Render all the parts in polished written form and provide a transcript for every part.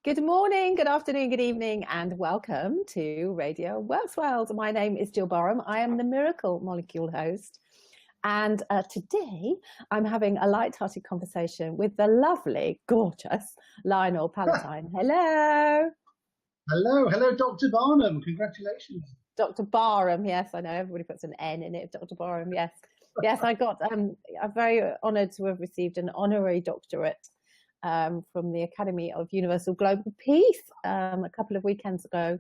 Good morning, good afternoon, good evening, and welcome to Radio Works World. My name is Gill. I am the Miracle Molecule host. And today I'm having a light-hearted conversation with the lovely, gorgeous Lionel Palatine. Hello. Hello, Dr. Barnum. Congratulations. Dr. Barham, yes, I know everybody puts an N in it. Dr. Barham, yes. Yes, I'm very honoured to have received an honorary doctorate from the Academy of Universal Global Peace a couple of weekends ago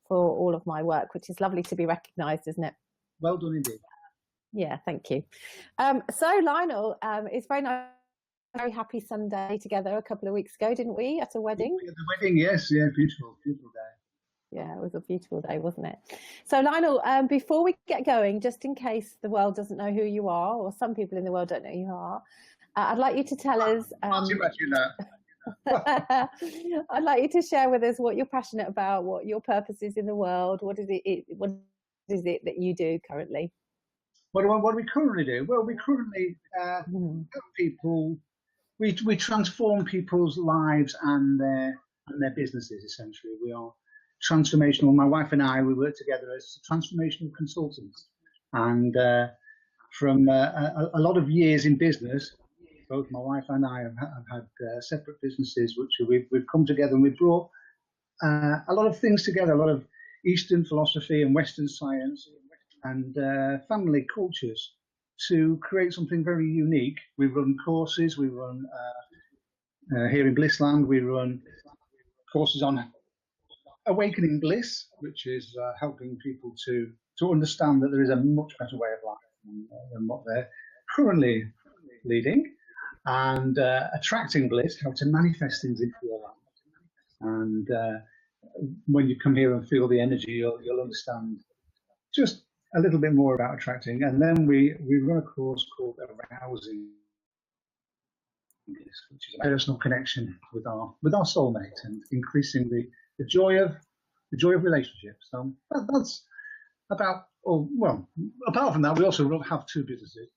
for all of my work, which is lovely to be recognised, isn't it? Well done indeed. Yeah, thank you. So Lionel, it's very nice, very happy Sunday together a couple of weeks ago, didn't we, at a wedding? At the wedding, yes, yeah, beautiful day. Yeah, it was a beautiful day, wasn't it? So Lionel, before we get going, just in case the world doesn't know who you are, or some people in the world don't know who you are, I'd like you to tell us. Too much, you know. I'd like you to share with us what you're passionate about, what your purpose is in the world. What is it that you do currently? What do we currently do? Well, we currently help people. We transform people's lives and their businesses. Essentially, we are transformational. My wife and I, we work together as transformational consultants, and from a lot of years in business, both my wife and I have had separate businesses, which we've come together and we've brought a lot of things together, a lot of Eastern philosophy and Western science and family cultures to create something very unique. We run courses, we run here in BLISSLAND, we run courses on awakening bliss, which is helping people to understand that there is a much better way of life than what they're currently leading. And attracting bliss, how to manifest things into your life. And when you come here and feel the energy, you'll understand just a little bit more about attracting. And then we run a course called Arousing Bliss, which is a personal connection with our soulmate and increasing the joy of relationships. So that's about. Oh well. Apart from that, we also have two businesses.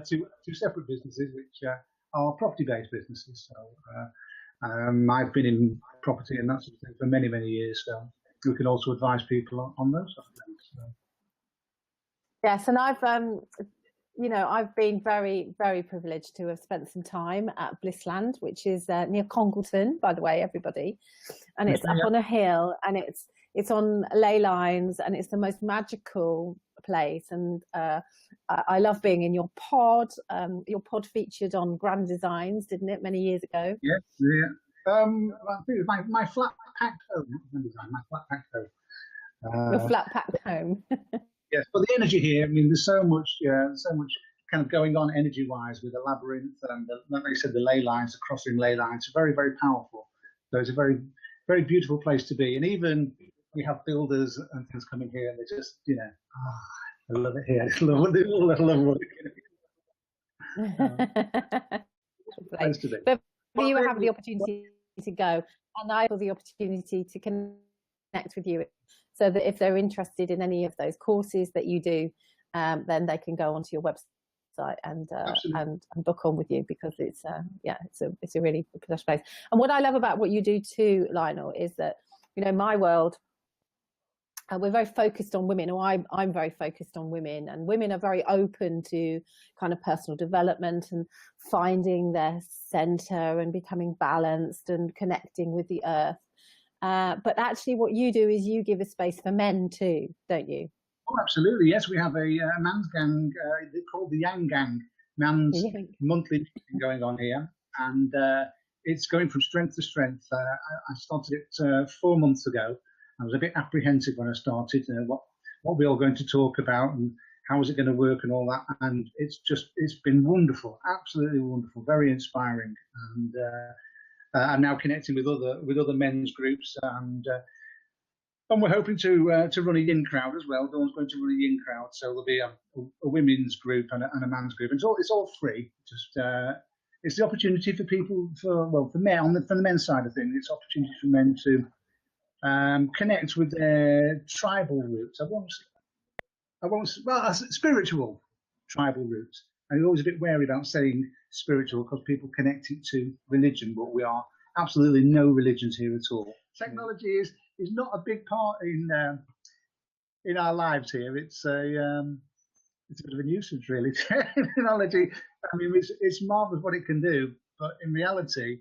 two separate businesses, which are property-based businesses. So I've been in property and that sort of thing for many, many years. So we can also advise people on those sort of things. So. Yes, and I've been very, very privileged to have spent some time at BLISSLAND, which is near Congelton, by the way, everybody, and it's up on a hill, and it's on ley lines, and it's the most magical place. And I love being in your pod. Your pod featured on Grand Designs, didn't it, many years ago? Yeah. My flat packed home. My flat packed home. Your flat packed home. Yes, but the energy here. I mean, there's so much kind of going on energy-wise with the labyrinth and, like I said, the ley lines, the crossing ley lines. Very, very powerful. So it's a very, very beautiful place to be. And even we have builders and things coming here, and they just, I love it here. I love it. But you have the opportunity to go, and I have the opportunity to connect with you, so that if they're interested in any of those courses that you do, then they can go onto your website and book on with you, because it's a really plush place. And what I love about what you do too, Lionel, is that my world. We're very focused on women, or I'm very focused on women, and women are very open to kind of personal development and finding their center and becoming balanced and connecting with the earth. But actually what you do is you give a space for men too, don't you? Oh, absolutely. Yes, we have a man's gang called the Yang Gang, man's monthly meeting going on here. And it's going from strength to strength. I started it 4 months ago. I was a bit apprehensive when I started, what we're all going to talk about and how is it going to work and all that. And it's been wonderful, absolutely wonderful, very inspiring. And I'm now connecting with other men's groups, and we're hoping to run a yin crowd as well. Dawn's going to run a yin crowd, so there'll be a women's group and a man's group. And it's all free. Just it's the opportunity for people for men from the men's side of things. It's opportunity for men to connect with their tribal roots. Spiritual tribal roots. I'm always a bit wary about saying spiritual because people connect it to religion, but we are absolutely no religions here at all. Technology is not a big part in our lives here. It's a bit of a nuisance, really. Technology, I mean, it's marvelous what it can do, but in reality,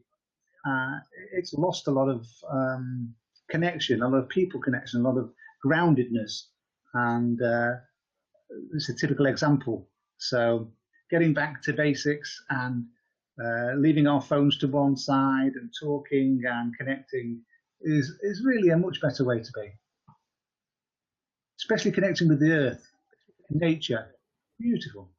it's lost a lot of connection, a lot of people connection, a lot of groundedness, and it's a typical example. So getting back to basics and leaving our phones to one side and talking and connecting is really a much better way to be. Especially connecting with the earth, nature. Beautiful.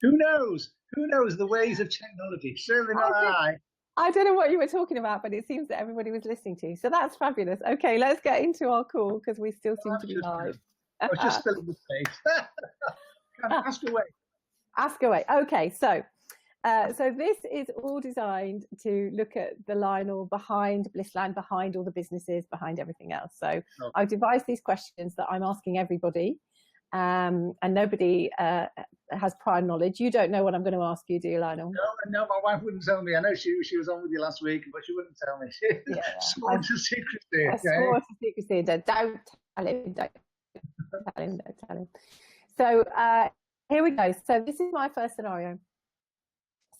Who knows? Who knows the ways of technology? Certainly not I. I don't know what you were talking about, but it seems that everybody was listening to you. So that's fabulous. Okay, let's get into our call because we still seem to be live. I was just filling the space. Ask away. Ask away. Okay, so this is all designed to look at the Lionel behind BLISSLAND, behind all the businesses, behind everything else. So I've devised these questions that I'm asking everybody, and nobody has prior knowledge. You don't know what I'm going to ask you, do you, Lionel? No, my wife wouldn't tell me. I know she was on with you last week, but she wouldn't tell me. She swore to secrecy. I swore to secrecy. Don't tell him. Don't tell him. So here we go. So this is my first scenario.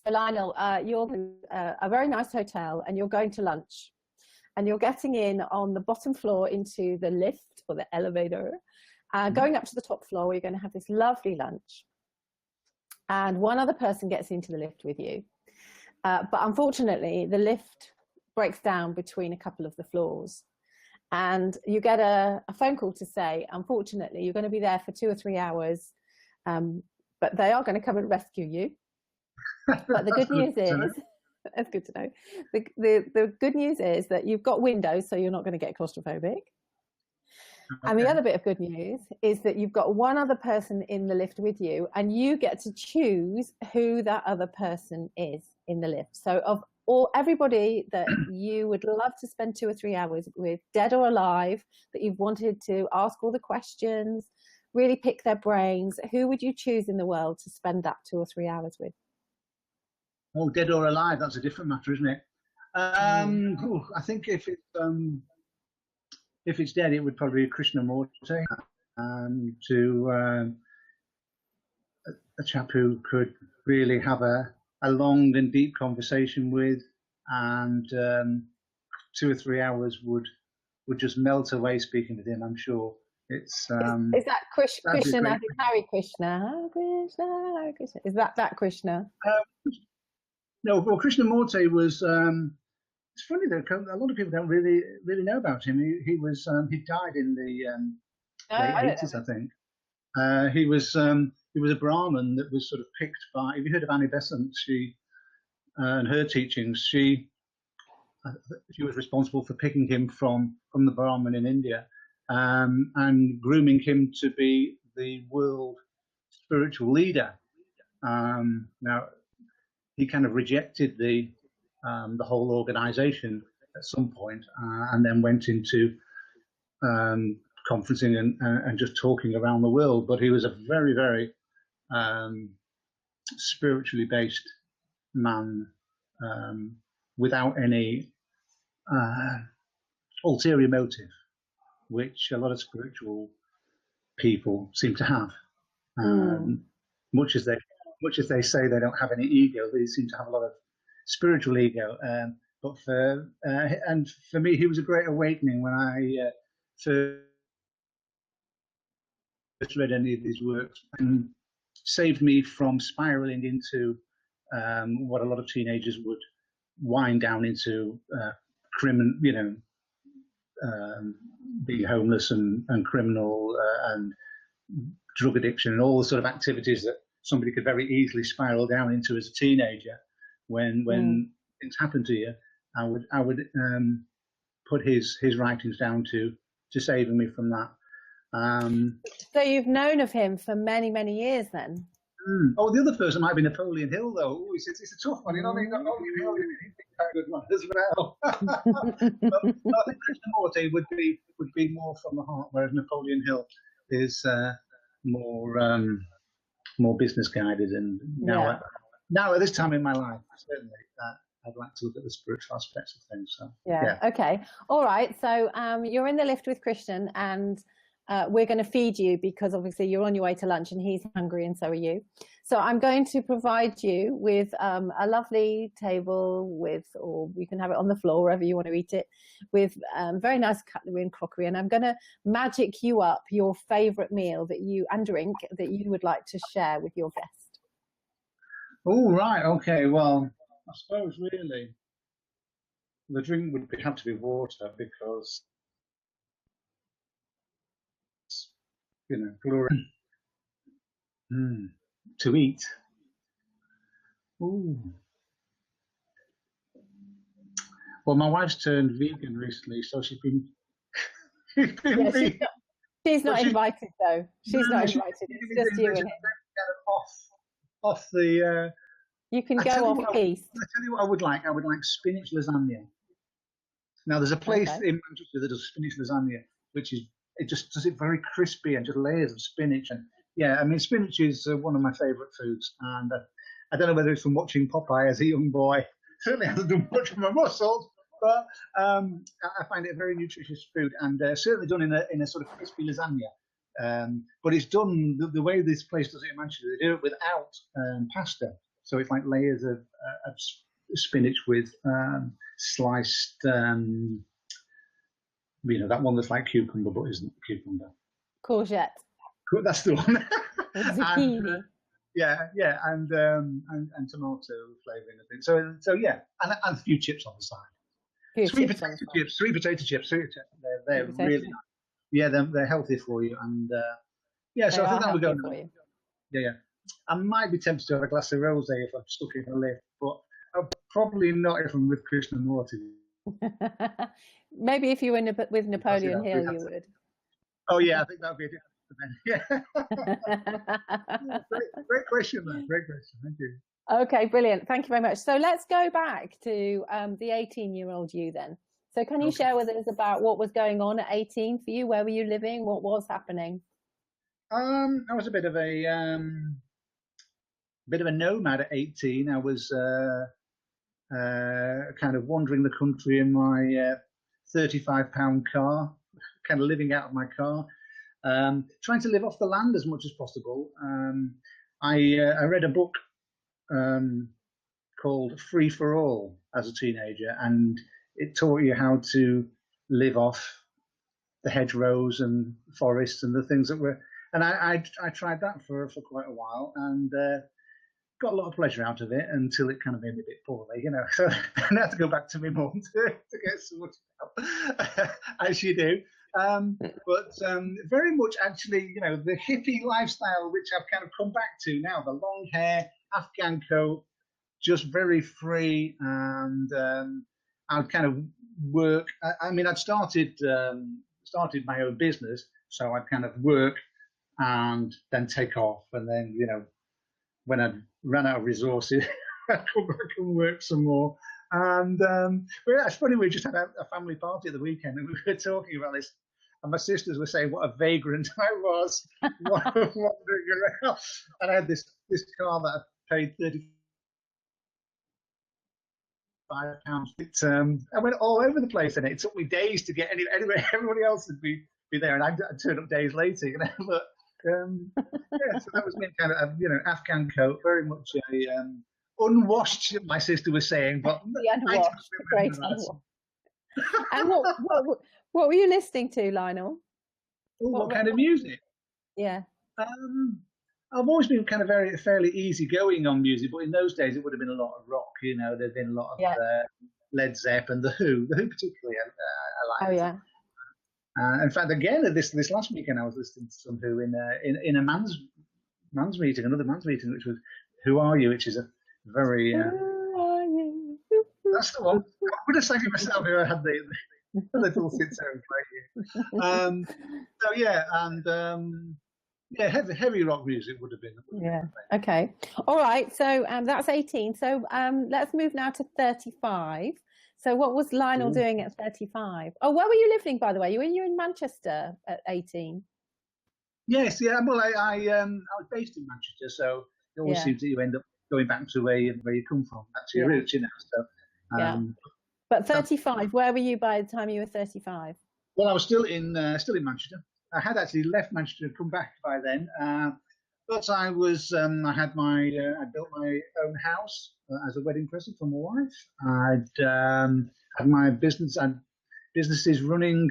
So Lionel, you're in a very nice hotel and you're going to lunch, and you're getting in on the bottom floor into the lift or the elevator, going up to the top floor where you're going to have this lovely lunch. And one other person gets into the lift with you. But unfortunately, the lift breaks down between a couple of the floors. And you get a phone call to say, unfortunately, you're going to be there for 2 or 3 hours, but they are going to come and rescue you. But the good news is, that's good to know. The good news is that you've got windows, so you're not going to get claustrophobic. Okay. And the other bit of good news is that you've got one other person in the lift with you, and you get to choose who that other person is in the lift. So of everybody that you would love to spend 2 or 3 hours with, dead or alive, that you've wanted to ask all the questions, really pick their brains, who would you choose in the world to spend that 2 or 3 hours with? Oh, dead or alive, that's a different matter, isn't it? I think if it's dead, it would probably be Krishnamurti, a chap who could really have a long and deep conversation with, and 2 or 3 hours would just melt away speaking with him, I'm sure. It's is that Krishna? Hare Krishna, Krishna, Hare Krishna. Is that Krishna? No, well, Krishnamurti was. It's funny though, a lot of people don't really know about him. He died in the late 80s, I think. He was a Brahmin that was sort of picked by. Have you heard of Annie Besant? She and her teachings. She was responsible for picking him from the Brahmin in India, and grooming him to be the world spiritual leader. Now, he kind of rejected the whole organization at some point, and then went into conferencing and just talking around the world. But he was a very, very spiritually based man, without any ulterior motive, which a lot of spiritual people seem to have. Much as they say they don't have any ego, they seem to have a lot of spiritual ego. But for me, he was a great awakening when I first read any of his works, and saved me from spiraling into what a lot of teenagers would wind down into, being homeless and criminal and drug addiction and all the sort of activities that somebody could very easily spiral down into as a teenager. When things happen to you, I would put his writings down to saving me from that. So you've known of him for many, many years then? Oh, the other person might be Napoleon Hill, though. It's a tough one. Napoleon Hill, he's a good one as well. But I think Krishnamurti would be more from the heart, whereas Napoleon Hill is more business guided. And now at this time in my life, certainly I'd like to look at the spiritual aspects of things. So yeah. Okay. All right. So you're in the lift with Christian, and we're going to feed you because obviously you're on your way to lunch and he's hungry and so are you. So I'm going to provide you with a lovely table with, or you can have it on the floor wherever you want to eat it, with very nice cutlery and crockery. And I'm going to magic you up your favourite meal and drink that you would like to share with your guest. Oh, right. Okay. Well, I suppose really the drink would have to be water because, glory to eat. Ooh. Well, my wife's turned vegan recently, so she's been vegan. She's not invited though. She's not invited. It's just you and him. Off the. You can go off piece. I tell you what I would like. I would like spinach lasagna. Now, there's a place in Manchester that does spinach lasagna, it just does it very crispy and just layers of spinach. And yeah, I mean, spinach is one of my favourite foods. And I don't know whether it's from watching Popeye as a young boy. Certainly hasn't done much for my muscles, but I find it a very nutritious food, and certainly done in a sort of crispy lasagna. But it's done the way this place does it in Manchester. They do it without pasta. So it's like layers of spinach with sliced, that one that's like cucumber but isn't cucumber. Courgette. That's the one. Zucchini. And tomato flavouring and things. So yeah, and a few chips on the side. Sweet potato chips. They're really nice. Yeah, they're healthy for you, and so I think that would go. Yeah. I might be tempted to have a glass of rosé if I'm stuck in a lift, but probably not if I'm with Christian and Morty. Maybe if you were with Napoleon Hill, you would. Oh yeah, I think that would be a different event. Yeah. Great question, man. Great question. Thank you. Okay, brilliant. Thank you very much. So let's go back to the 18-year-old you then. So can you share with us about what was going on at 18 for you? Where were you living? What was happening? I was a bit of a nomad at 18. I was kind of wandering the country in my 35-pound car, kind of living out of my car, trying to live off the land as much as possible. I read a book called Free for All as a teenager, and it taught you how to live off the hedgerows and forests and the things that were. And I tried that for quite a while, and got a lot of pleasure out of it until it kind of made me a bit poorly, So I had to go back to my mum to get sorted out, as you do. But very much actually, the hippie lifestyle, which I've kind of come back to now, the long hair, Afghan coat, just very free. And I'd kind of work. I'd started my own business, so I'd kind of work and then take off. And then, when I ran out of resources, I'd come back and work some more. And it's funny, we just had a family party at the weekend, and we were talking about this. And my sisters were saying what a vagrant I was, wandering around. And I had this car that I paid £35. I went all over the place, and it took me days to get anywhere. Everybody else would be there, and I'd turn up days later, But so that was me, kind of Afghan coat, very much a unwashed. My sister was saying, but the unwashed, great unwashed. And what were you listening to, Lionel? What kind of music? Yeah. I've always been kind of fairly easygoing on music, but in those days it would have been a lot of rock. There'd been a lot of Led Zeppelin and the Who particularly. I liked. Oh yeah. In fact, again, this last weekend I was listening to some Who in a man's meeting, another man's meeting, which was "Who Are You," which is a very. Who are you? That's the one. I would have sang it myself if I had the little sit there and play it. So yeah, and heavy rock music would have been. Yeah. Okay. All right. So that's 18. So let's move now to 35. So what was Lionel doing at 35? Oh, where were you living, by the way? Were you in Manchester at 18? Yes. Yeah. Well, I was based in Manchester, so it always seems that you end up going back to where you come from. That's your roots, So Yeah. But 35, where were you by the time you were 35? Well, I was still in Manchester. I had actually left Manchester and come back by then. But I was, I built my own house as a wedding present for my wife. I'd had my businesses running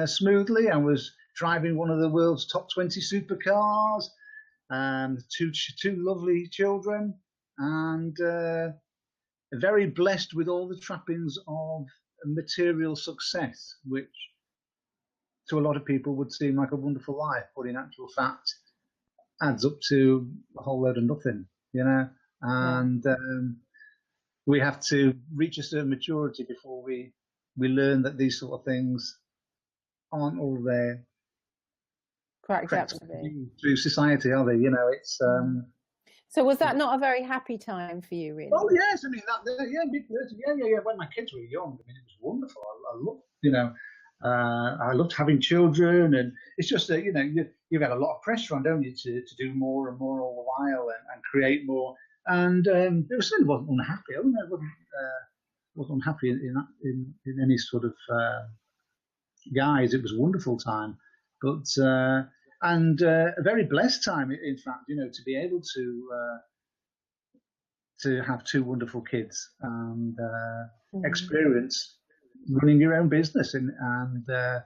smoothly. I was driving one of the world's top 20 supercars, two lovely children, and very blessed with all the trappings of material success, which to a lot of people would seem like a wonderful life, but in actual fact adds up to a whole load of nothing, and we have to reach a certain maturity before we learn that these sort of things aren't all there correct through society, are they? It's so was that not a very happy time for you, really? Oh yes, I mean yeah. When my kids were young, I mean, it was wonderful. I loved having children, and it's just that you've got a lot of pressure on, don't you, to do more and more all the while and create more. And it certainly wasn't unhappy. I wasn't unhappy in any sort of guise. It was a wonderful time, but and a very blessed time, in fact. To be able to have two wonderful kids and experience running your own business and a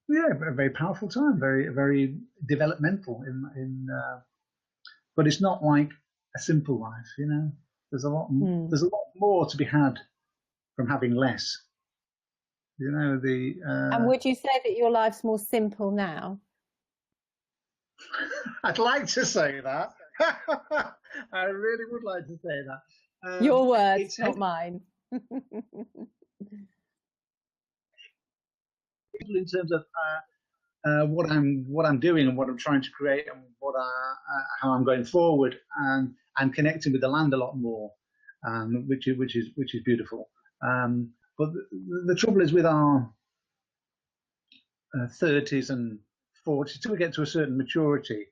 very powerful time, very very developmental but it's not like a simple life. There's a lot more to be had from having less. And would you say that your life's more simple now? I'd like to say that. I really would like to say that. Your words, not mine. In terms of what I'm doing and what I'm trying to create and how I'm going forward, and connecting with the land a lot more, which is beautiful. But the trouble is with our 30s and 40s, till we get to a certain maturity,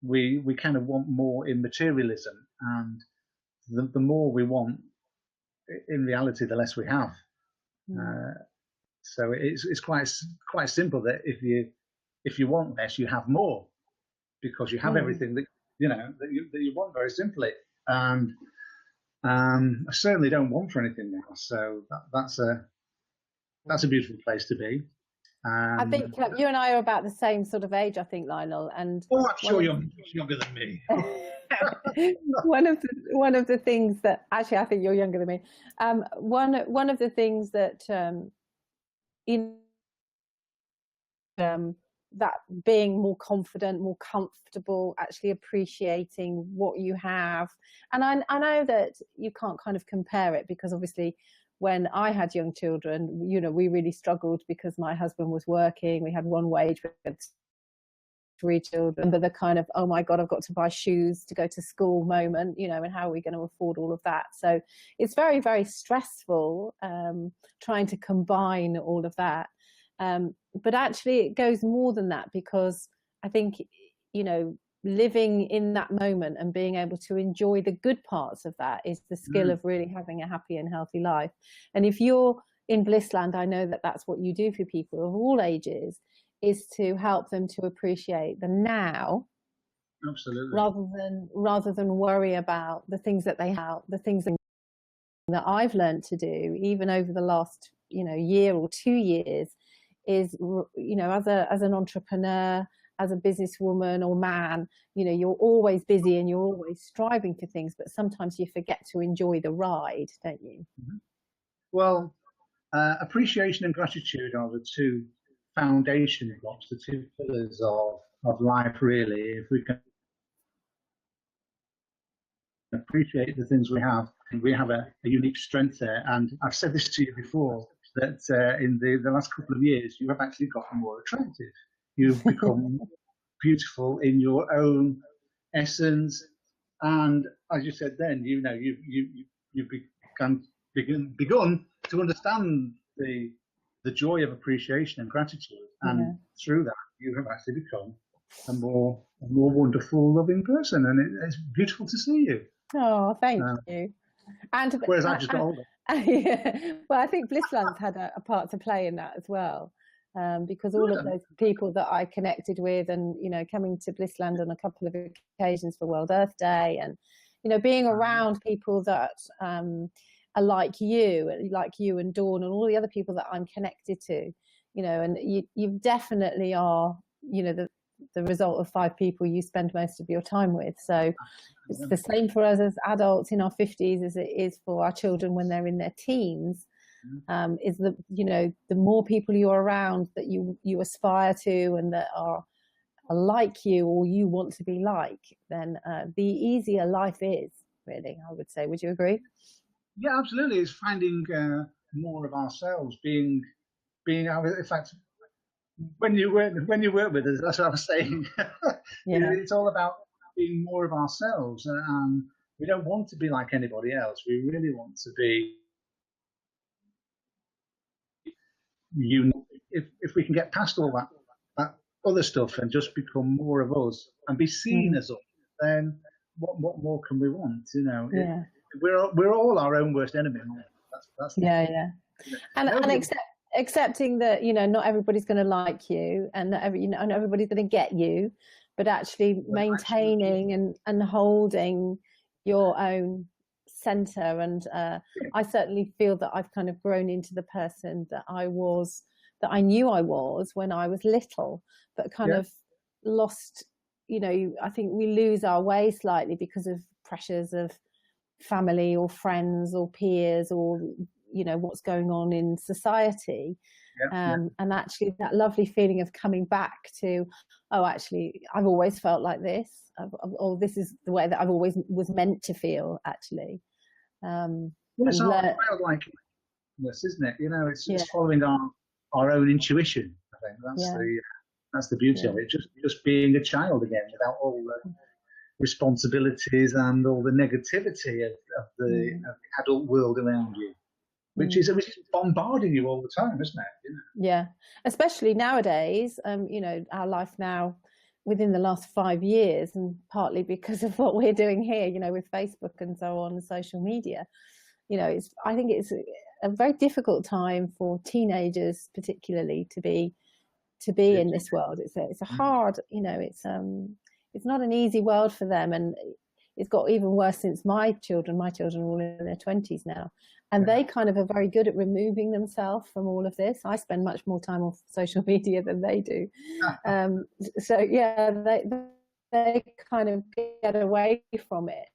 we kind of want more in materialism, and the more we want, in reality, the less we have. So it's quite simple that if you want less, you have more, because you have everything that you want, very simply. And I certainly don't want for anything now. So that's a beautiful place to be. I think you and I are about the same sort of age, I think, Lionel. And I'm sure you're younger than me. one of the things that, actually, I think you're younger than me. One of the things that that being more confident, more comfortable, actually appreciating what you have. And I know that you can't kind of compare it, because obviously when I had young children, we really struggled because my husband was working. We had one wage, we had 3 children, but the kind of, oh my God, I've got to buy shoes to go to school moment, and how are we going to afford all of that? So it's very, very stressful trying to combine all of that. But actually it goes more than that, because I think, living in that moment and being able to enjoy the good parts of that is the skill of really having a happy and healthy life. And if you're in BLISSLAND, I know that that's what you do for people of all ages, is to help them to appreciate the now. Absolutely. Rather than worry about the things that they have, the things that I've learned to do, even over the last, year or 2 years, is, as an entrepreneur, as a businesswoman or man, you're always busy and you're always striving for things, but sometimes you forget to enjoy the ride, don't you? Mm-hmm. Well, appreciation and gratitude are the two foundation blocks, the two pillars of life, really. If we can appreciate the things we have a unique strength there. And I've said this to you before, that in the last couple of years, you have actually gotten more attractive. You've become beautiful in your own essence, and as you said, then you've begun to understand the joy of appreciation and gratitude, and through that, you have actually become a more wonderful, loving person, and it's beautiful to see you. Oh, thank you. And whereas I've just got older. yeah, well, I think BLISSLAND's had a part to play in that as well, because all of those people that I connected with, and coming to BLISSLAND on a couple of occasions for World Earth Day, and being around people that are like you and Dawn and all the other people that I'm connected to, and you definitely are, the result of 5 people you spend most of your time with. So it's the same for us as adults in our 50s as it is for our children when they're in their teens. Is the more people you're around that you aspire to and that are like you or you want to be like, then the easier life is, really, I would say. Would you agree? Yeah, absolutely. It's finding more of ourselves, being. In fact, when you work with us, that's what I was saying. Yeah. It's all about being more of ourselves. We don't want to be like anybody else. We really want to be unique. If we can get past all that other stuff and just become more of us and be seen as us, then what more can we want? Yeah. We're all our own worst enemy. That's yeah. And accepting that not everybody's going to like you, and not everybody's going to get you, but actually maintaining and holding your own center. And I certainly feel that I've kind of grown into the person that I knew I was when I was little, but kind of lost. I think we lose our way slightly because of pressures of family or friends or peers or what's going on in society. And actually that lovely feeling of coming back to, actually I've always felt like this, or this is the way that I've always was meant to feel, actually. It's all childlike, isn't it? It's following our own intuition. I think that's the beauty of it. Just being a child again, without all the responsibilities and all the negativity of the adult world around you, which is bombarding you all the time, isn't it? Yeah, especially nowadays. Our life now, within the last 5 years, and partly because of what we're doing here, with Facebook and so on, and social media. I think it's a very difficult time for teenagers, particularly, to be in this world. It's a hard, it's not an easy world for them, and it's got even worse since my children are all in their 20s now, and they kind of are very good at removing themselves from all of this. I spend much more time on social media than they do. So yeah, they kind of get away from it.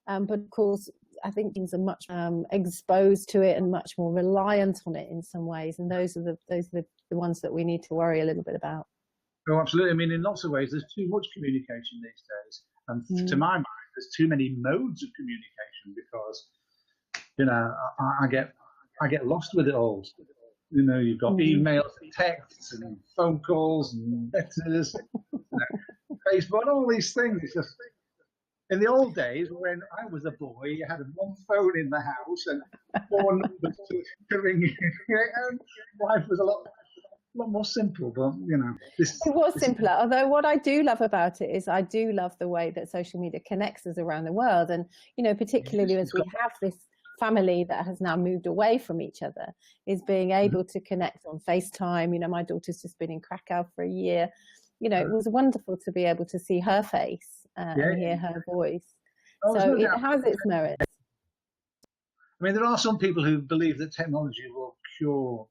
But of course, I think things are much exposed to it and much more reliant on it in some ways, and those are the ones that we need to worry a little bit about. Oh, absolutely. I mean, in lots of ways, there's too much communication these days, and to my mind, there's too many modes of communication because, I get lost with it all. You've got emails, and texts, and phone calls, and letters, Facebook, all these things. It's just, in the old days, when I was a boy, you had one phone in the house and 4 numbers to ring you. And life was a lot more simple, but it was simpler. Although what I do love about it is I do love the way that social media connects us around the world, and particularly as we have this family that has now moved away from each other, is being able to connect on FaceTime. My daughter's just been in Krakow for a year. It was wonderful to be able to see her face and hear her voice. So it has its merits. I mean, there are some people who believe that technology will cure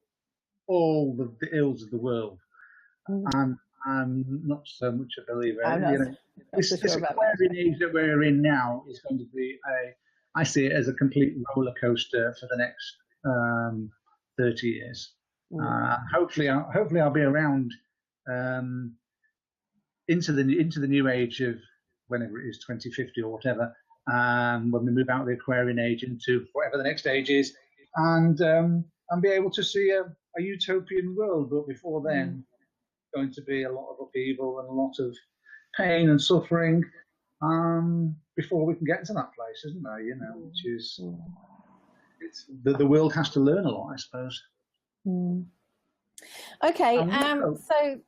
all the ills of the world, and I'm not so much a believer. This Aquarian age that we're in now is going to be I see it as a complete roller coaster for the next 30 years. Hopefully I'll be around into the new age of whenever it is, 2050 or whatever, when we move out of the Aquarian age into whatever the next age is, and be able to see a utopian world. But before then, going to be a lot of upheaval and a lot of pain and suffering before we can get to that place, isn't there? Which is the world has to learn a lot, I suppose. Okay, so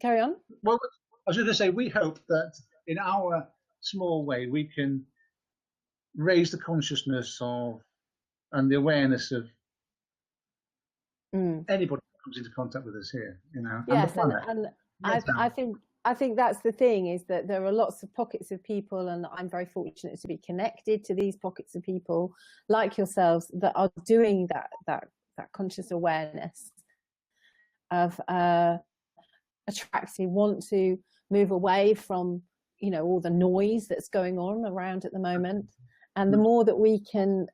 carry on. Well, I was going to say, we hope that in our small way we can raise the consciousness of and the awareness of anybody who comes into contact with us here, you know, yes, and the planet. And I think that's the thing, is that there are lots of pockets of people, and I'm very fortunate to be connected to these pockets of people like yourselves that are doing that conscious awareness of attracting, want to move away from, you know, all the noise that's going on around at the moment. And the more that we can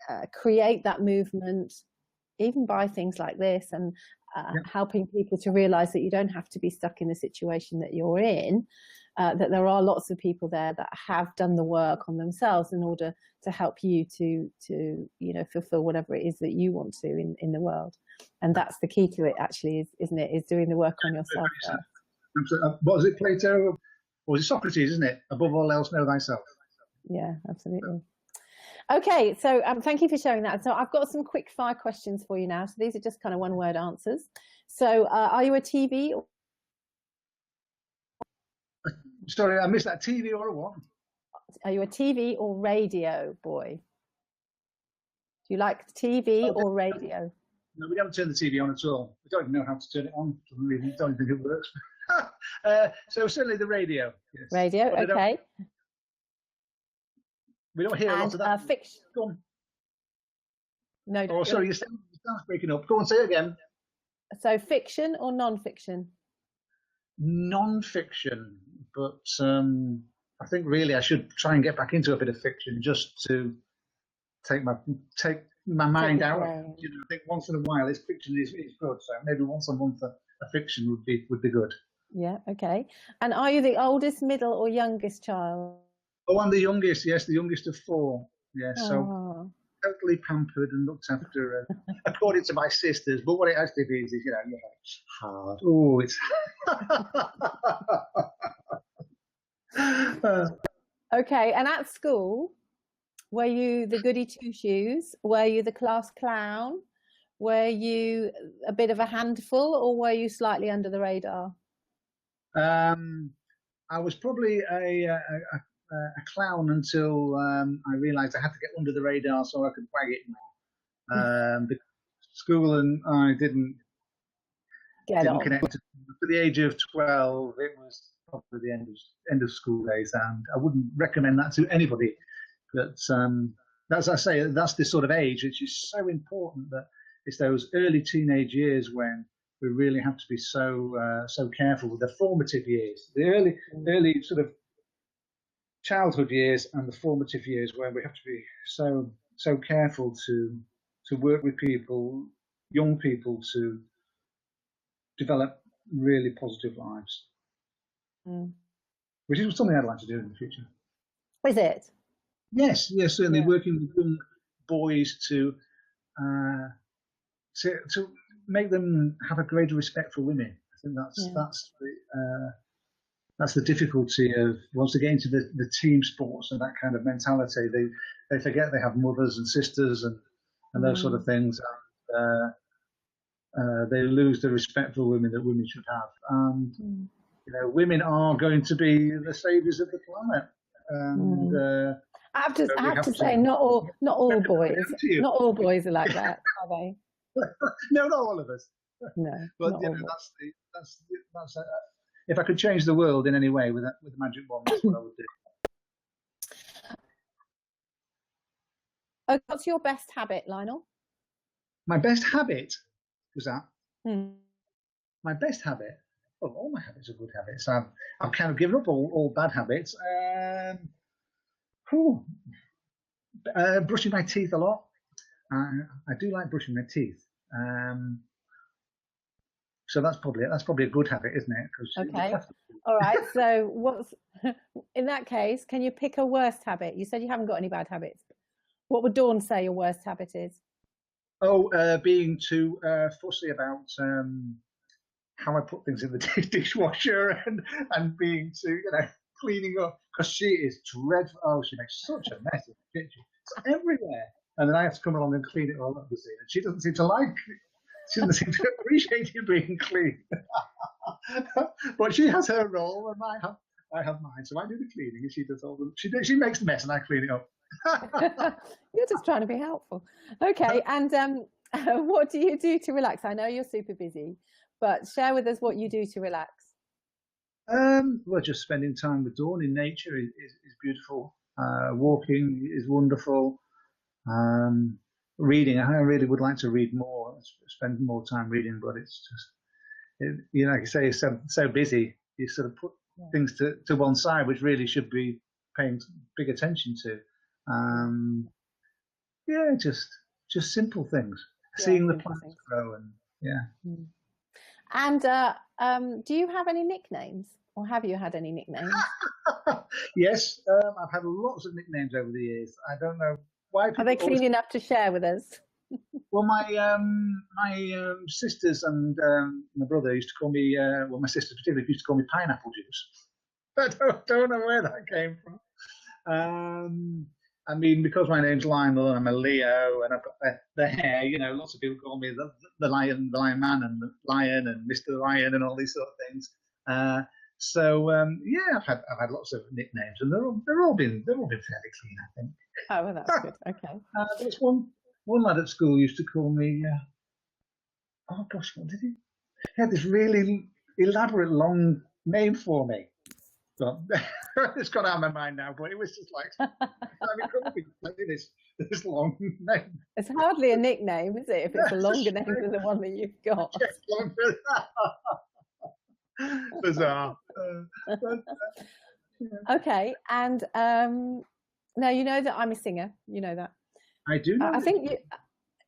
create that movement, even by things like this, and helping people to realize that you don't have to be stuck in the situation that you're in, that there are lots of people there that have done the work on themselves in order to help you to you know, fulfill whatever it is that you want to in the world. And that's the key to it, actually, isn't it? Is doing the work on yourself first. What was it, Plato? Or was it Socrates, isn't it? Above all else, know thyself. Yeah, absolutely. Okay, so thank you for sharing that. So I've got some quick fire questions for you now. So these are just kind of one word answers. So are you a TV? Sorry, I missed that. TV or a what? Are you a TV or radio boy? Do you like TV or radio? No, we haven't turned the TV on at all. We don't even know how to turn it on. We don't think it works. So certainly the radio. Yes. Radio, okay. We don't hear a lot of that. Fiction. Go on. No. Oh, sorry, your sound's breaking up. Go on, say it again. So fiction or non-fiction? Non-fiction, but I think really I should try and get back into a bit of fiction just to take my mind out. You know, I think once in a while, fiction is good. So maybe once a month a fiction would be good. Yeah. Okay. And are you the oldest, middle, or youngest child? Oh, I'm the youngest. Yes, the youngest of 4. Yes, so totally pampered and looked after, according to my sisters. But what it actually means is, you know, hard. Oh, it's. Okay, and at school, were you the goody two-shoes? Were you the class clown? Were you a bit of a handful, or were you slightly under the radar? I was probably a clown until I realised I had to get under the radar so I could wag it more. Because school and I didn't connect. To the age of 12, it was probably the end of school days, and I wouldn't recommend that to anybody. But as I say, that's the sort of age which is so important, that it's those early teenage years when we really have to be so careful with the formative years, the early sort of childhood years and the formative years, where we have to be so careful to work with people, young people, to develop really positive lives, which is something I'd like to do in the future. Is it? Yes, certainly. Yeah. Working with young boys to make them have a greater respect for women. I think that's the difficulty of once they get into the team sports and that kind of mentality. They forget they have mothers and sisters and those sort of things. They lose the respect for women that women should have. And you know, women are going to be the saviors of the planet. And I have to say, not all boys are like that, are they? No, not all of us. No, but you know, that's if I could change the world in any way with a magic wand, that's what I would do. What's your best habit, Lionel? My best habit was that. My best habit. Well, all my habits are good habits. I've kind of given up all bad habits. Brushing my teeth a lot. I do like brushing my teeth. So that's probably a good habit, isn't it? Okay. All right. So what's in that case? Can you pick a worst habit? You said you haven't got any bad habits. What would Dawn say your worst habit is? Oh, being too fussy about how I put things in the dishwasher and being too, cleaning up, because she is dreadful. Oh, she makes such a mess in the kitchen. It's everywhere. And then I have to come along and clean it all up, you see. And she doesn't seem to like it. She doesn't seem to appreciate it being clean. But she has her role, and I have mine. So I do the cleaning, and she does all the. She makes the mess, and I clean it up. You're just trying to be helpful. Okay, and what do you do to relax? I know you're super busy, but share with us what you do to relax. Well, just spending time with Dawn in nature is beautiful. Walking is wonderful. Reading, I really would like to read more, spend more time reading, but it's just, like you say, it's so busy. You sort of put things to one side, which really should be paying big attention to. Just simple things. Seeing the plants grow, and And do you have any nicknames, or have you had any nicknames? Yes, I've had lots of nicknames over the years. I don't know why. Are they clean enough to share with us? Well, my sisters and my brother used to call me. Well, my sister particularly used to call me Pineapple Juice. I don't know where that came from. I mean, because my name's Lionel and I'm a Leo and I've got the hair, lots of people call me the Lion Man and the Lion and Mr. Lion and all these sort of things. I've had lots of nicknames and they're all been fairly clean, I think. Oh, well, that's good. Okay. There's one lad at school used to call me. Oh gosh, what did he? He had this really elaborate long name for me. So, it's gone out of my mind now, but it was just like, it couldn't be this long name. It's hardly a nickname, is it? If it's a longer name than the one that you've got. Bizarre. Okay, and now you know that I'm a singer. You know that. I do know. I think you.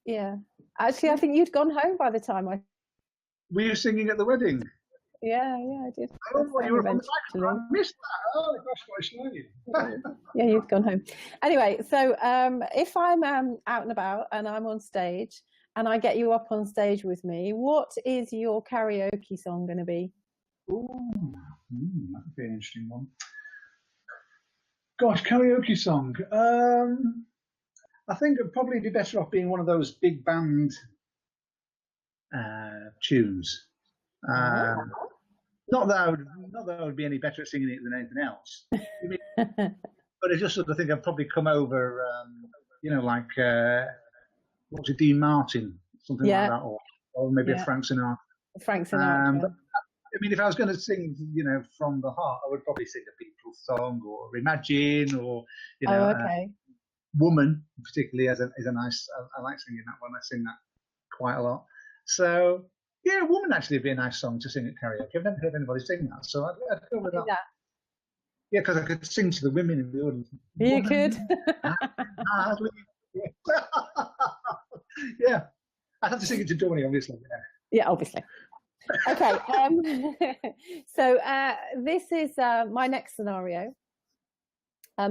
Yeah, actually, I think you'd gone home by the time I. Were you singing at the wedding? Yeah, I did. Oh, you were on the microphone. I missed that. Oh gosh, what a shame. Yeah, you've gone home. Anyway, so if I'm out and about and I'm on stage and I get you up on stage with me, what is your karaoke song going to be? Ooh, that would be an interesting one. Gosh, karaoke song. I think it'd probably be better off being one of those big band tunes. Not that I would be any better at singing it than anything else. But I just sort of think I'd probably come over, like what's it, Dean Martin, something like that, or maybe a Frank Sinatra. Frank Sinatra. But, I mean, if I was going to sing, from the heart, I would probably sing a Beatles song or Imagine or, Woman, particularly as a nice. I like singing that one. I sing that quite a lot. So. Yeah, Woman actually would be a nice song to sing at karaoke. I've never heard anybody sing that, so I'd go with that. Yeah, because I could sing to the women in the audience. You could. Yeah, I'd have to sing it to Donny, obviously. Yeah, obviously. Okay, so this is my next scenario.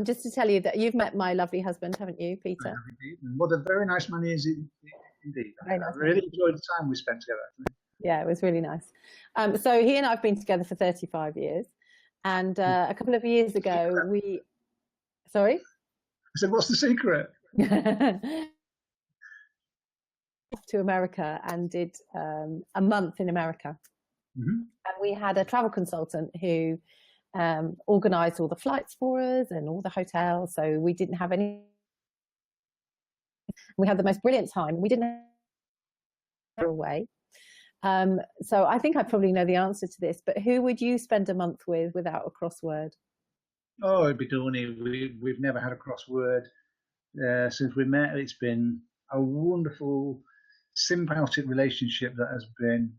Just to tell you that you've met my lovely husband, haven't you, Peter? I have indeed. What a very nice man he is indeed. I really enjoyed the time we spent together, actually. Yeah, it was really nice. So he and I have been together for 35 years. And a couple of years ago, Sorry? I said, what's the secret? To America and did a month in America. Mm-hmm. And we had a travel consultant who organised all the flights for us and all the hotels. So we didn't have any. We had the most brilliant time. We didn't have away. So I think I probably know the answer to this, but who would you spend a month with without a crossword? Oh, it'd be Donny. We've never had a crossword since we met. It's been a wonderful, symbiotic relationship that has been,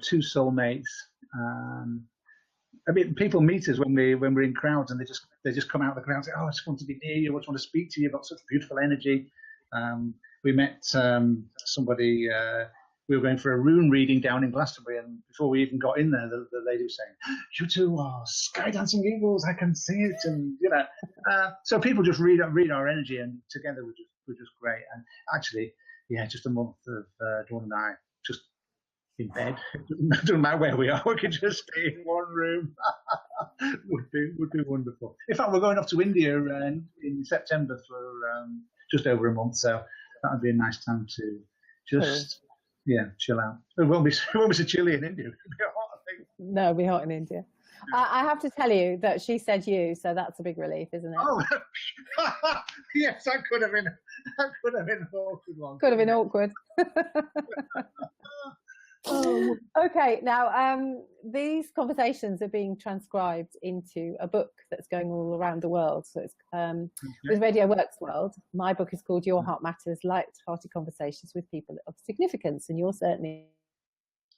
two soulmates. I mean, people meet us when we're in crowds, and they just come out of the crowd and say, "Oh, I just want to be near you. I just want to speak to you. You've got such beautiful energy." We met somebody. We were going for a rune reading down in Glastonbury, and before we even got in there, the lady was saying, "You two are sky dancing eagles. I can see it." And so people just read our energy, and together we're just great. And actually, just a month of Dawn and I just in bed. It doesn't matter where we are. We can just stay in one room. would be wonderful. In fact, we're going off to India in September for just over a month, so that would be a nice time to just chill out. It won't be so chilly in India. It'll be hot, I think. No, it'll be hot in India. I have to tell you that she said you, so that's a big relief, isn't it? Oh, yes, that could have been an awkward one. Could have been awkward. Oh. Okay, now these conversations are being transcribed into a book that's going all around the world. So it's with Radio Works World. My book is called Your Heart Matters: Light-Hearted Conversations with People of Significance, and you're certainly.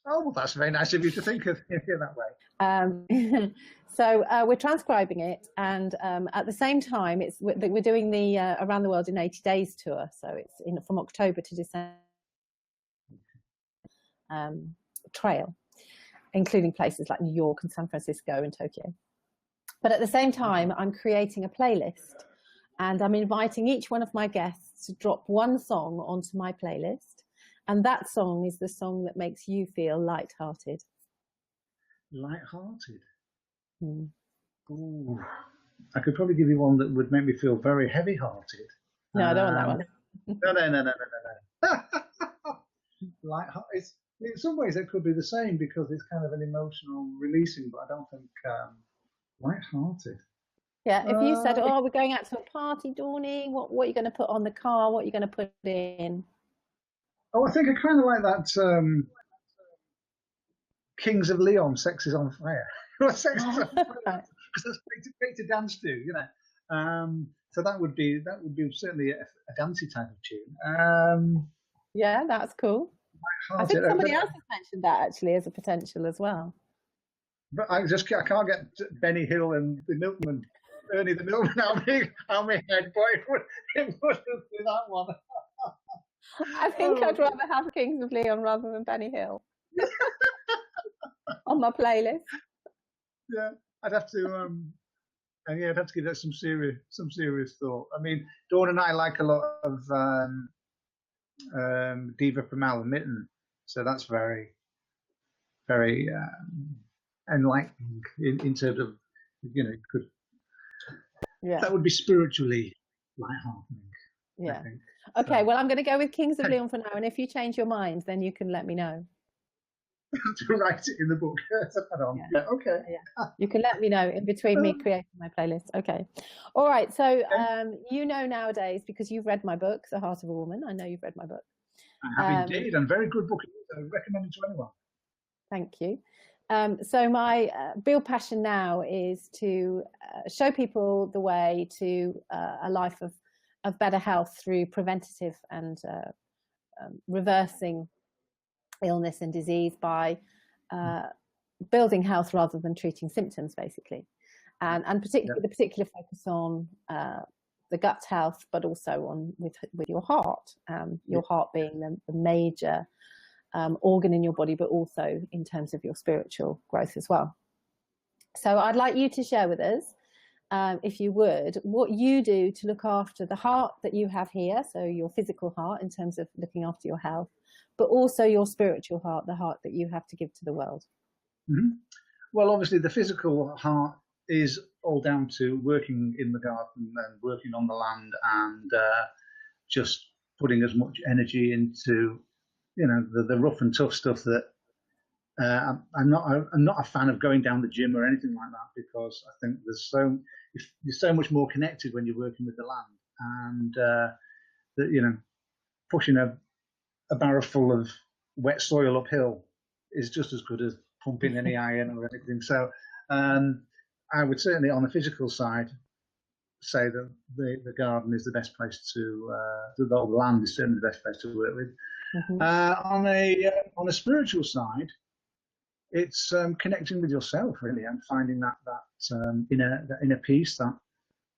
Oh, well, that's very nice of you to think of it that way. So we're transcribing it, and at the same time, we're doing the Around the World in 80 Days tour. So it's from October to December. Trail, including places like New York and San Francisco and Tokyo. But at the same time, I'm creating a playlist, and I'm inviting each one of my guests to drop one song onto my playlist, and that song is the song that makes you feel light-hearted. Light-hearted? Ooh. I could probably give you one that would make me feel very heavy-hearted. No, I don't want that one. No. Light-hearted. In some ways, it could be the same because it's kind of an emotional releasing, but I don't think light-hearted. Yeah, if you said, "Oh, we're going out to a party, Dawny," what are you going to put on the car? What are you going to put in? Oh, I think I kind of like that Kings of Leon, "Sex is on Fire." Sex is on Fire, because that's great to dance to, you know. So that would be certainly a dancey type of tune. Yeah, that's cool. I think somebody else has mentioned that actually as a potential as well. But I can't get Benny Hill and the Milkman, Ernie the Milkman out of my head, boy. It must be that one. I think I'd rather have Kings of Leon rather than Benny Hill on my playlist. Yeah, I'd have to. I'd have to give that some serious thought. I mean, Dawn and I like a lot of Diva from Alan Mitten, so that's very, very enlightening in terms of, you know, that would be spiritually lighthearted. Yeah. Okay, so, well, I'm going to go with Kings of Leon for now, and if you change your mind, then you can let me know. To write it in the book. Yeah. Okay. Yeah. You can let me know in between me creating my playlist. Okay. All right. So you know nowadays, because you've read my book, The Heart of a Woman. I know you've read my book. I have indeed, and very good book. I recommend it to anyone. Thank you. So my real passion now is to show people the way to a life of better health through preventative and reversing illness and disease by building health rather than treating symptoms, basically, and particularly the particular focus on the gut health, but also on with your heart, your heart being the major organ in your body, but also in terms of your spiritual growth as well. So I'd like you to share with us, if you would, what you do to look after the heart that you have here, so your physical heart in terms of looking after your health, but also your spiritual heart, the heart that you have to give to the world. Mm-hmm. Well, obviously the physical heart is all down to working in the garden and working on the land and just putting as much energy into, you know, the rough and tough stuff that I'm not a fan of going down the gym or anything like that, because I think you're so much more connected when you're working with the land, and that, you know, pushing a barrow full of wet soil uphill is just as good as pumping any iron or anything. So I would certainly, on the physical side, say that the garden is the best place the land is certainly the best place to work with. Mm-hmm. On a spiritual side, it's connecting with yourself, really, and finding that inner peace, that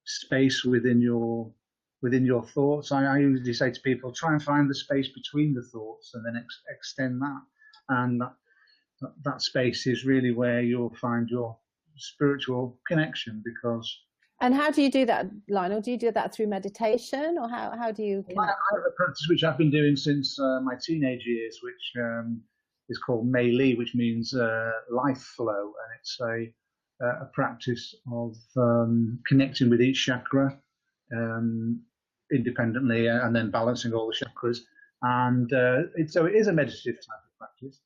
space within your thoughts. I usually say to people, try and find the space between the thoughts and then extend that, and that space is really where you'll find your spiritual connection. And how do you do that, Lionel? Do you do that through meditation, or how do you connect? I have a practice which I've been doing since my teenage years, which is called Mei Li, which means life flow, and it's a practice of connecting with each chakra independently, and then balancing all the chakras. And so it is a meditative type of practice.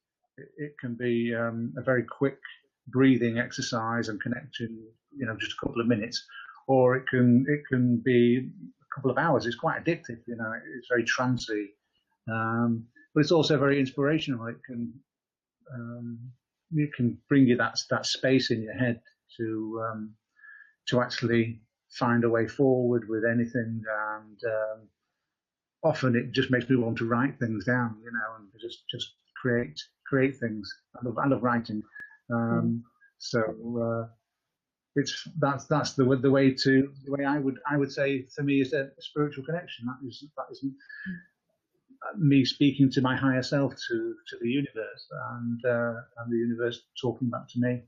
It can be a very quick breathing exercise and connection, just a couple of minutes, or it can be a couple of hours. It's quite addictive, it's very trancy, but it's also very inspirational. It can bring you that space in your head to actually find a way forward with anything, and often it just makes me want to write things down, and just create things. I love writing, so that's the way I would say, for me, is a spiritual connection. That isn't me speaking to my higher self, to the universe, and the universe talking back to me.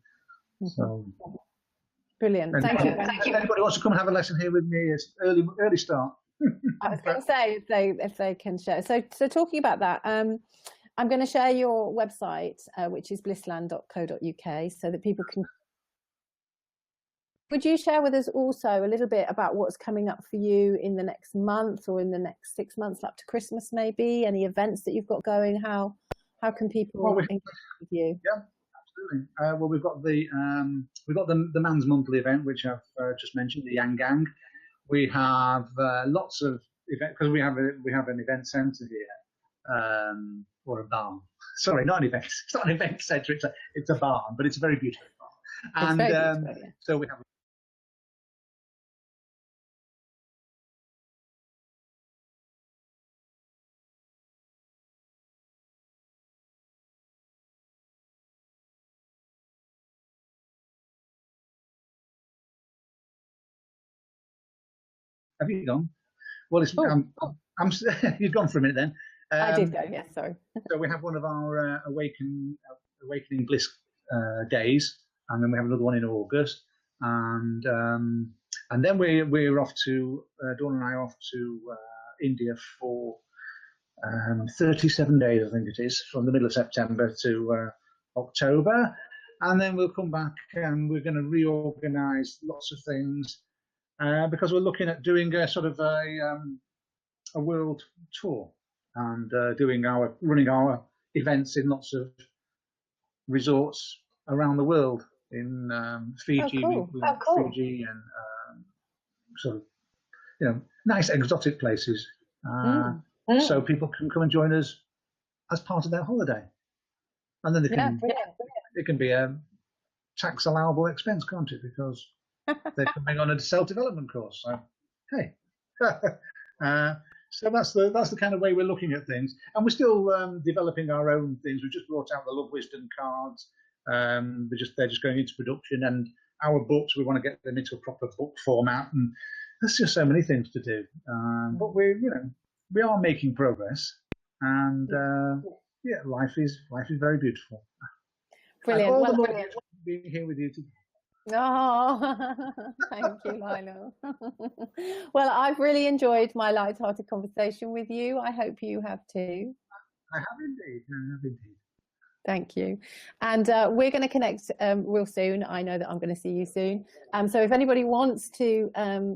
So brilliant. Thank you. If anybody wants to come and have a lesson here with me, it's early start. I was going to say if they can share. So talking about that, I'm going to share your website, which is blissland.co.uk, so that people can. Would you share with us also a little bit about what's coming up for you in the next month or in the next 6 months up to Christmas, maybe? Any events that you've got going? How can people engage with you? Yeah, absolutely. Well, we've got the Man's Monthly event, which I've just mentioned, the Yang Gang. We have lots of events, because we have an event centre here, or a barn. Sorry, not an event. It's not an event centre. It's a barn, but it's a very beautiful barn. And beautiful, yeah. So we have. Have you gone? Well, it's you've gone for a minute then. I did go, yes, sorry. So we have one of our Awakening Bliss days, and then we have another one in August, and then we're off to Dawn and I are off to India for 37 days, I think it is, from the middle of September to October, and then we'll come back and we're going to reorganise lots of things. Because we're looking at doing a sort of a world tour, and running our events in lots of resorts around the world. In Fiji, Fiji, and sort of nice exotic places, so people can come and join us as part of their holiday, and then it can be a tax allowable expense, can't it? Because they're coming on a self-development course. So, hey, so that's the kind of way we're looking at things, and we're still developing our own things. We just brought out the Love Wisdom cards. They're just going into production, and our books, we want to get them into a proper book format, and there's just so many things to do. But we are making progress, and life is very beautiful. Brilliant. All the more being here with you today. Oh, thank you, Lionel. Well, I've really enjoyed my light-hearted conversation with you. I hope you have too. I have indeed. Thank you. And we're going to connect real soon. I know that I'm going to see you soon. So if anybody wants to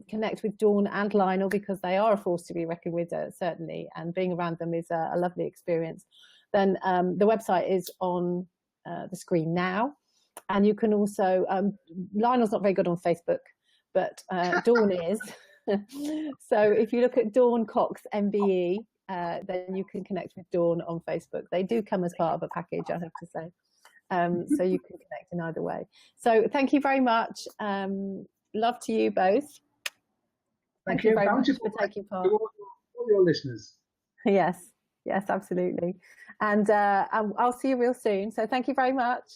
connect with Dawn and Lionel, because they are a force to be reckoned with, certainly, and being around them is a lovely experience, then the website is on the screen now. And you can also, Lionel's not very good on Facebook, but Dawn is. So if you look at Dawn Cox MBE, then you can connect with Dawn on Facebook. They do come as part of a package, I have to say. So you can connect in either way. So thank you very much. Love to you both. Thank you very much for taking part. All your listeners. Yes, absolutely. And I'll see you real soon. So thank you very much.